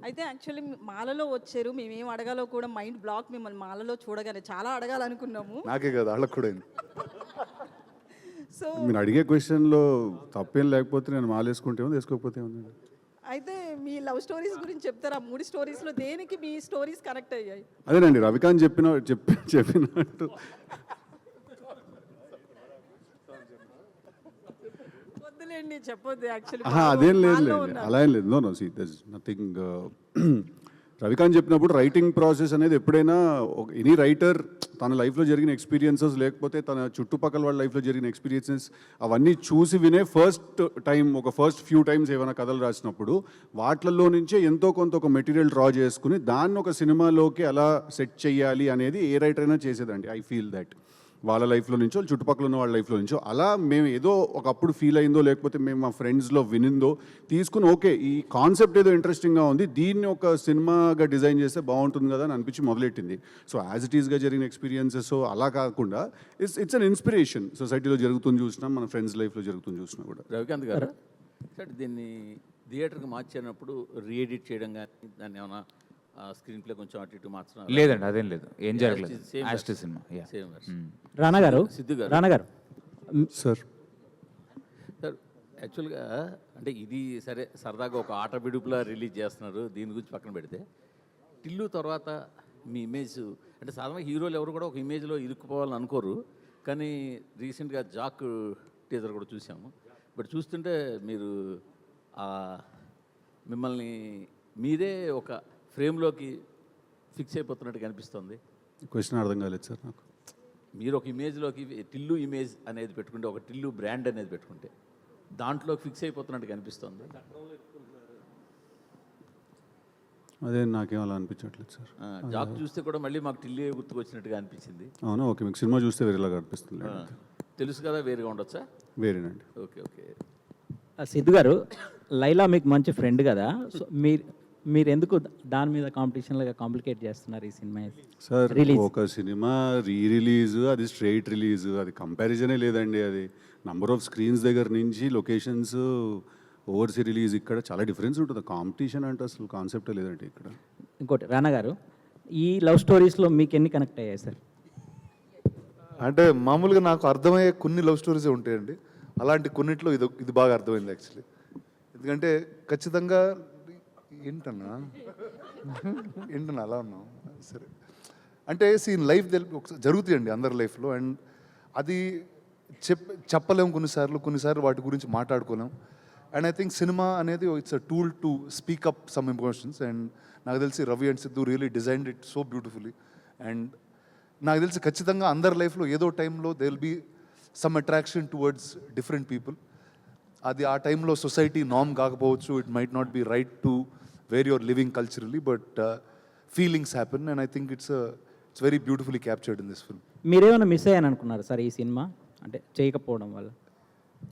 అయితే యాక్చువల్లీ మాలలో వచ్చారు, మేమేం అడగాలో కూడా మైండ్ బ్లాక్. మిమ్మల్ని మాలలో చూడగానే చాలా అడగాలనుకున్నాము. నాకే కదా వాళ్ళకి కూడా అయింది. సో మీరు అడిగే క్వశ్చన్లో తప్పేం లేకపోతే నేను మాలేసుకుంటే ఉంది, వేసుకోకపోతే ఉంది. అయితే మీ లవ్ స్టోరీస్ గురించి చెప్తారా? 3 స్టోరీస్లో దేనికి మీ స్టోరీస్ కనెక్ట్ అయ్యాయి? అదేనండి రవికాంత్ చెప్పినట్టు వద్దులేండి, చెప్పొద్దు. యాక్చువల్లీ అదేం లేదులేండి, అలా ఏం లేదు. No see this nothing. Ravikanth చెప్పినప్పుడు రైటింగ్ ప్రాసెస్ అనేది ఎప్పుడైనా ఎనీ రైటర్ తన లైఫ్లో జరిగిన ఎక్స్పీరియన్సెస్ లేకపోతే తన చుట్టుపక్కల వాళ్ళ లైఫ్లో జరిగిన ఎక్స్పీరియన్సెస్ అవన్నీ చూసి వినే ఫస్ట్ ఫ్యూ టైమ్స్ ఏమైనా కథలు రాసినప్పుడు వాటిల్లో నుంచే ఎంతో కొంత ఒక మెటీరియల్ డ్రా చేసుకుని దాన్ని ఒక సినిమాలోకి ఎలా సెట్ చేయాలి అనేది ఏ రైటర్ అయినా చేసేదండి. ఐ ఫీల్ దట్ వాళ్ళ లైఫ్లో నుంచో చుట్టుపక్కల ఉన్న వాళ్ళ లైఫ్లో నుంచో అలా మేము ఏదో ఒకప్పుడు ఫీల్ అయిందో లేకపోతే మేము మా ఫ్రెండ్స్లో వినిందో తీసుకుని ఓకే ఈ కాన్సెప్ట్ ఏదో ఇంట్రెస్టింగ్గా ఉంది, దీన్ని ఒక సినిమాగా డిజైన్ చేస్తే బాగుంటుంది కదా అని అనిపించి మొదలెట్టింది. సో యాజ్ ఇట్ ఈస్గా జరిగిన ఎక్స్పీరియన్సెస్ అలా కాకుండా ఇట్స్ అన్ ఇన్స్పిరేషన్. సొసైటీలో జరుగుతుంది చూసినా, మన ఫ్రెండ్స్ లైఫ్లో జరుగుతుంది చూసినా కూడా. రవికాంత్ గారు సార్ దీన్ని థియేటర్కి మార్చినప్పుడు రీఎడిట్ చేయడం కానీ దాన్ని ఏమైనా స్క్రీన్ ప్లే కొంచెం అటు ఇటు మార్చడం? లేదండి, అదేం లేదు, ఏం జరగలేదు. యాస్ట్ సినిమా. సేమ్ రానా గారు, సిద్ధు గారు. రానా గారు సార్ యాక్చువల్గా అంటే ఇది సరే సరదాగా ఒక ఆట విడుపులా రిలీజ్ చేస్తున్నారు, దీని గురించి పక్కన పెడితే టిల్లు తర్వాత మీ ఇమేజ్ అంటే సాధారణంగా హీరోలు ఎవరు కూడా ఒక ఇమేజ్లో ఇరుక్కుపోవాలని అనుకోరు, కానీ రీసెంట్గా జాక్ టీజర్ కూడా చూసాము. బట్ చూస్తుంటే మీరు మిమ్మల్ని మీరే ఒక ఫ్రేమ్లోకి ఫిక్స్ అయిపోతున్నట్టు కనిపిస్తుంది. క్వశ్చన్ అర్థం కాలేదు సార్ నాకు. మీరు ఒక ఇమేజ్లోకి టిల్లు ఇమేజ్ అనేది పెట్టుకుంటే, ఒక టిల్లు బ్రాండ్ అనేది పెట్టుకుంటే దాంట్లో ఫిక్స్ అయిపోతున్నట్టు కనిపిస్తుంది. అదే నాకేం అలా అనిపించట్లేదు సార్. జాబ్ చూస్తే కూడా మళ్ళీ మాకు టిల్లే గుర్తుకొచ్చినట్టుగా అనిపించింది. అవునా, ఓకే. మీకు సినిమా చూస్తే వేరేలాగా అనిపిస్తుంది. తెలుసు కదా, వేరుగా ఉండొచ్చా? వేరేనండి. Okay okay. సిద్ధు గారు, లైలా మీకు మంచి ఫ్రెండ్ కదా, సో మీరు ఎందుకు దాని మీద కాంపిటీషన్లుగా కాంప్లికేట్ చేస్తున్నారు ఈ సినిమా సార్? రిలీజ్ ఒక సినిమా రిలీజ్ అది స్ట్రైట్ రిలీజ్, అది కంపారిజనే లేదండి. అది నంబర్ ఆఫ్ స్క్రీన్స్ దగ్గర నుంచి లొకేషన్స్ ఓవర్సీ రిలీజ్ ఇక్కడ చాలా డిఫరెన్స్ ఉంటుంది. కాంపిటీషన్ అంటే అసలు కాన్సెప్టే లేదండి ఇక్కడ. ఇంకోటి రానా గారు, ఈ లవ్ స్టోరీస్లో మీకు ఎన్ని కనెక్ట్ అయ్యాయి సార్? అంటే మామూలుగా నాకు అర్థమయ్యే కొన్ని లవ్ స్టోరీసే ఉంటాయండి. అలాంటి కొన్నిట్లో ఇది బాగా అర్థమైంది యాక్చువల్లీ. ఎందుకంటే ఖచ్చితంగా ఏంటన్నా అలా ఉన్నాం సరే. అంటే సీన్ లైఫ్ జరుగుతాయండి అందరి లైఫ్లో, అండ్ అది చెప్పలేము కొన్నిసార్లు వాటి గురించి మాట్లాడుకోలేం. అండ్ ఐ థింక్ సినిమా అనేది it's a tool to speak up some emotions. And నాకు తెలిసి Ravi and Siddhu really designed it so beautifully. And నాకు తెలిసి ఖచ్చితంగా అందరి లైఫ్లో ఏదో టైంలో they will be some attraction towards different people. అది ఆ టైంలో సొసైటీ నార్మ్ కాకపోవచ్చు, it might not be right to where your living culturally, but feelings happen. And I think it's very beautifully captured in this film. మీరేమైనా miss అయ్యాను అనుకున్నారా sir ఈ cinema అంటే చేయకపోవడం వల్ల?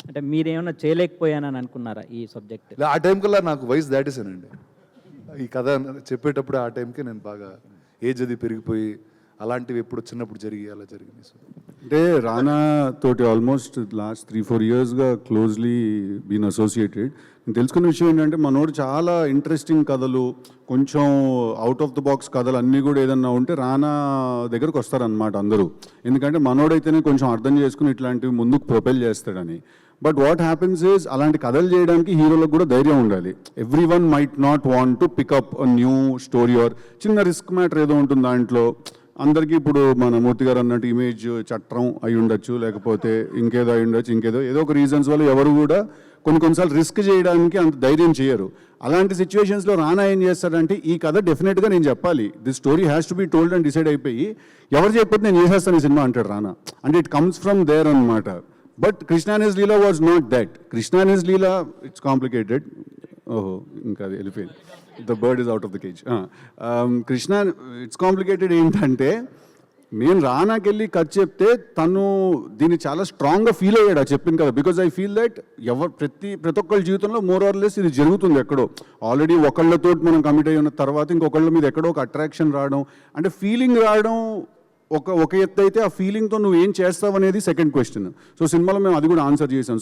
అంటే మీరేమైనా చేయలేకపోయానని అనుకున్నారా ఈ సబ్జెక్ట్? ఆ టైం కల్లా నాకు వయసు దాటేసానండి. ఈ కథ చెప్పేటప్పుడు ఆ టైంకే నేను బాగా ఏజ్ అది పెరిగిపోయి అలాంటివి ఎప్పుడు చిన్నప్పుడు అలా జరిగింది. సో అంటే రానా తోటి ఆల్మోస్ట్ లాస్ట్ 3-4 yearsగా క్లోజ్లీ బీన్ అసోసియేటెడ్. నేను తెలుసుకున్న విషయం ఏంటంటే మనోడు చాలా ఇంట్రెస్టింగ్ కథలు, కొంచెం అవుట్ ఆఫ్ ద బాక్స్ కథలు అన్నీ కూడా ఏదన్నా ఉంటే రానా దగ్గరకు వస్తారనమాట అందరూ. ఎందుకంటే మనోడైతేనే కొంచెం అర్థం చేసుకుని ఇట్లాంటివి ముందుకు ప్రొపెల్ చేస్తాడని. బట్ వాట్ హ్యాపెన్స్ ఈజ్ అలాంటి కథలు చేయడానికి హీరోలకు కూడా ధైర్యం ఉండాలి. Every one might not want to pick up a new story or చిన్న రిస్క్ మ్యాటర్ ఏదో ఉంటుంది దాంట్లో. అందరికీ ఇప్పుడు మన మూర్తి గారు అన్నట్టు ఇమేజ్ చట్టం అయి ఉండొచ్చు, లేకపోతే ఇంకేదో అయి ఉండొచ్చు, ఏదో ఒక రీజన్స్ వల్ల ఎవరు కూడా కొన్నిసార్లు రిస్క్ చేయడానికి అంత ధైర్యం చేయరు. అలాంటి సిచ్యువేషన్స్లో రానా ఏం చేస్తాడంటే ఈ కథ డెఫినెట్గా నేను చెప్పాలి, this story has to be told అని డిసైడ్ అయిపోయి ఎవరు చెప్పితే నేను చేసేస్తాను ఈ సినిమా అంటాడు రానా. అంటే ఇట్ కమ్స్ ఫ్రమ్ దేర్ అనమాట. But Krishna and his leela was not that. Krishna and his leela it's complicated. ఓహో ఇంకా అది వెళ్ళిపోయింది. The bird is out of the cage. Krishna it's complicated ఏంటంటే నేను రానాకి వెళ్ళి కథ చెప్తే తను దీన్ని చాలా స్ట్రాంగ్గా ఫీల్ అయ్యాడు. అది చెప్పింది కదా, బికాజ్ ఐ ఫీల్ దట్ ప్రతి ఒక్కళ్ళ జీవితంలో మోర్ ఆర్ లెస్ ఇది జరుగుతుంది ఎక్కడో. ఆల్రెడీ ఒకళ్ళతో మనం కమిట్ అయ్యి ఉన్న తర్వాత ఇంకొకళ్ళ మీద ఎక్కడో ఒక అట్రాక్షన్ రావడం, అంటే ఫీలింగ్ రావడం ఒక ఎత్తు అయితే ఆ ఫీలింగ్తో నువ్వు ఏం చేస్తావు అనేది సెకండ్ క్వశ్చన్. సో సినిమాలో మేము అది కూడా ఆన్సర్ చేసాం.